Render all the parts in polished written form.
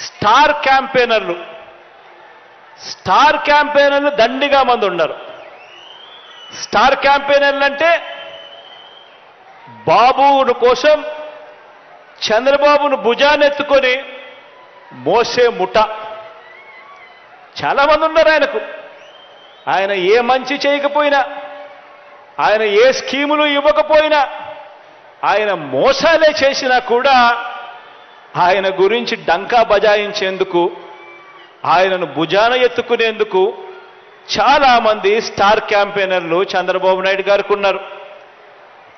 Star క్యాంపెయినర్లు దండిగా మంది ఉన్నారు. స్టార్ క్యాంపెయినర్లు అంటే బాబును కోసం చంద్రబాబును భుజానెత్తుకొని మోసే ముఠ చాలా మంది ఉన్నారు. ఆయన ఏ మంచి చేయకపోయినా, ఆయన ఏ స్కీములు ఇవ్వకపోయినా, ఆయన మోసాలే చేసినా కూడా ఆయన గురించి డంకా బజాయించేందుకు, ఆయనను భుజాన ఎత్తుకునేందుకు చాలామంది స్టార్ క్యాంపెయినర్లు చంద్రబాబు నాయుడు గారికి ఉన్నారు.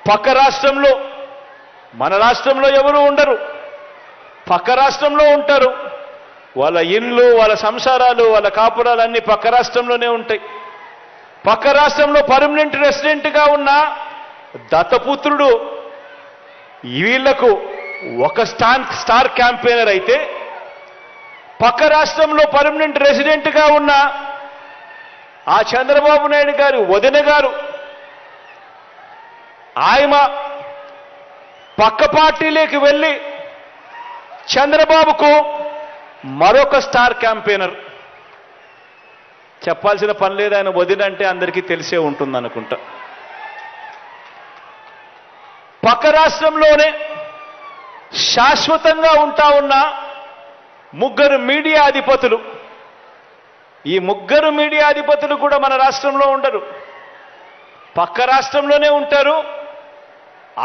పక్క రాష్ట్రంలో, మన రాష్ట్రంలో ఎవరు ఉండరు, పక్క రాష్ట్రంలో ఉంటారు. వాళ్ళ ఇళ్ళు, వాళ్ళ సంసారాలు, వాళ్ళ కాపురాలన్నీ పక్క రాష్ట్రంలోనే ఉంటాయి. పక్క రాష్ట్రంలో పర్మనెంట్ రెసిడెంట్గా ఉన్న దత్తపుత్రుడు వీళ్లకు ఒక స్టార్ క్యాంపెయినర్ అయితే, పక్క రాష్ట్రంలో పర్మనెంట్ రెసిడెంట్గా ఉన్న ఆ చంద్రబాబు నాయుడు గారి వదిన గారు, ఆయన పక్క పార్టీలోకి వెళ్ళి చంద్రబాబుకు మరొక స్టార్ క్యాంపెయినర్. చెప్పాల్సిన పని లేదు, ఆయన వదిన అంటే అందరికీ తెలిసే ఉంటుంది అనుకుంటా. పక్క రాష్ట్రంలోనే శాశ్వతంగా ఉంటా ఉన్న ముగ్గురు మీడియా అధిపతులు, ఈ ముగ్గురు మీడియా అధిపతులు కూడా మన రాష్ట్రంలో ఉండరు, పక్క రాష్ట్రంలోనే ఉంటారు.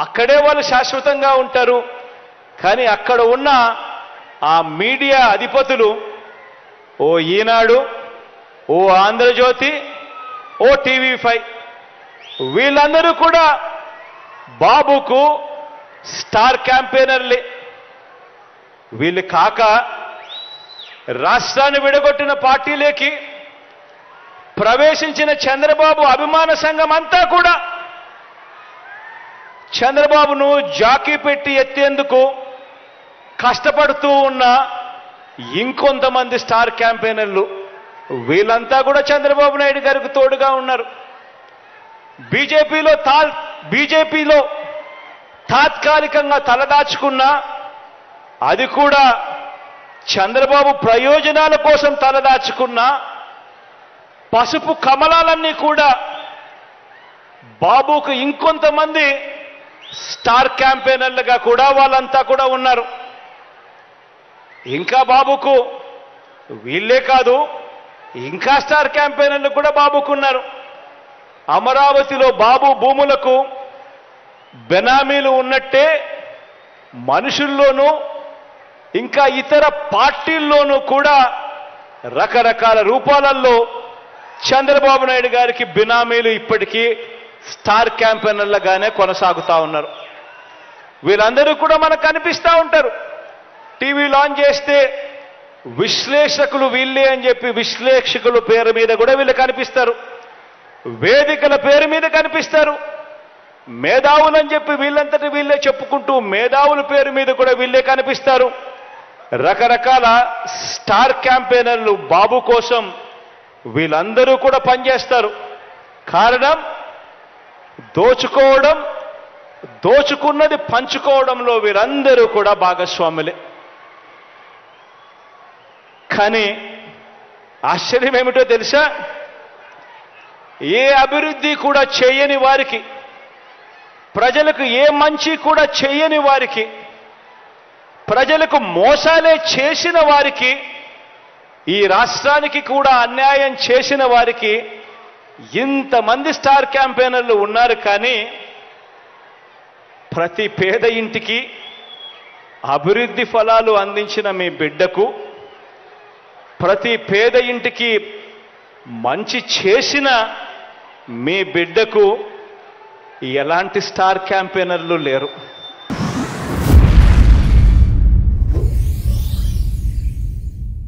అక్కడే వాళ్ళు శాశ్వతంగా ఉంటారు. కానీ అక్కడ ఉన్న ఆ మీడియా అధిపతులు, ఓ ఈనాడు, ఓ ఆంధ్రజ్యోతి, ఓ టీవీ5, వీళ్ళందరూ కూడా బాబుకు స్టార్ క్యాంపెయినర్లే. వీళ్ళు కాక రాష్ట్రాన్ని విడగొట్టిన పార్టీలోకి ప్రవేశించిన చంద్రబాబు అభిమాన సంఘం అంతా కూడా చంద్రబాబును జాకీ పెట్టి ఎత్తేందుకు కష్టపడుతూ ఉన్న ఇంకొంతమంది స్టార్ క్యాంపెయినర్లు, వీళ్ళంతా కూడా చంద్రబాబు నాయుడు గారికి తోడుగా ఉన్నారు. బీజేపీలో తాత్కాలికంగా తలదాచుకున్న, అది కూడా చంద్రబాబు ప్రయోజనాల కోసం తలదాచుకున్న పసుపు కమలాలన్నీ కూడా బాబుకు ఇంకొంతమంది స్టార్ క్యాంపెయినర్లుగా కూడా వాళ్ళంతా కూడా ఉన్నారు. ఇంకా బాబుకు వీళ్ళే కాదు, ఇంకా స్టార్ క్యాంపెయినర్లు కూడా బాబుకున్నారు. అమరావతిలో బాబు భూములకు బెనామీలు ఉన్నట్టే మనుషుల్లోనూ ఇంకా ఇతర పార్టీల్లోనూ కూడా రకరకాల రూపాలలో చంద్రబాబు నాయుడు గారికి బినామీలు ఇప్పటికీ స్టార్ క్యాంపెయినర్లుగానే కొనసాగుతూ ఉన్నారు. వీళ్ళందరూ కూడా మనకు కనిపిస్తూ ఉంటారు. టీవీ లాంచ్ చేస్తే విశ్లేషకులు వీళ్ళే అని చెప్పి విశ్లేషకుల పేరు మీద కూడా వీళ్ళు కనిపిస్తారు, వేదికల పేరు మీద కనిపిస్తారు. మేధావులని చెప్పి వీళ్ళంతటి వీళ్ళే చెప్పుకుంటూ మేధావుల పేరు మీద కూడా వీళ్ళే కనిపిస్తారు. రకరకాల స్టార్ క్యాంపెయినర్లు బాబు కోసం వీళ్ళందరూ కూడా పనిచేస్తారు. కారణం దోచుకోవడం, దోచుకున్నది పంచుకోవడంలో వీరందరూ కూడా భాగస్వాములే. కానీ ఆశ్చర్యం ఏమిటో తెలుసా? ఏ అభివృద్ధి కూడా చేయని వారికి, ప్రజలకు ఏ మంచి కూడా చేయని వారికి, ప్రజలకు మోసాలే చేసిన వారికి, ఈ రాష్ట్రానికి కూడా అన్యాయం చేసిన వారికి ఇంతమంది స్టార్ క్యాంపెయినర్లు ఉన్నారు. కానీ ప్రతి పేద ఇంటికి అభివృద్ధి ఫలాలు అందించిన మీ బిడ్డకు, ప్రతి పేద ఇంటికి మంచి చేసిన మీ బిడ్డకు ఎలాంటి స్టార్ క్యాంపెయినర్లు లేరు.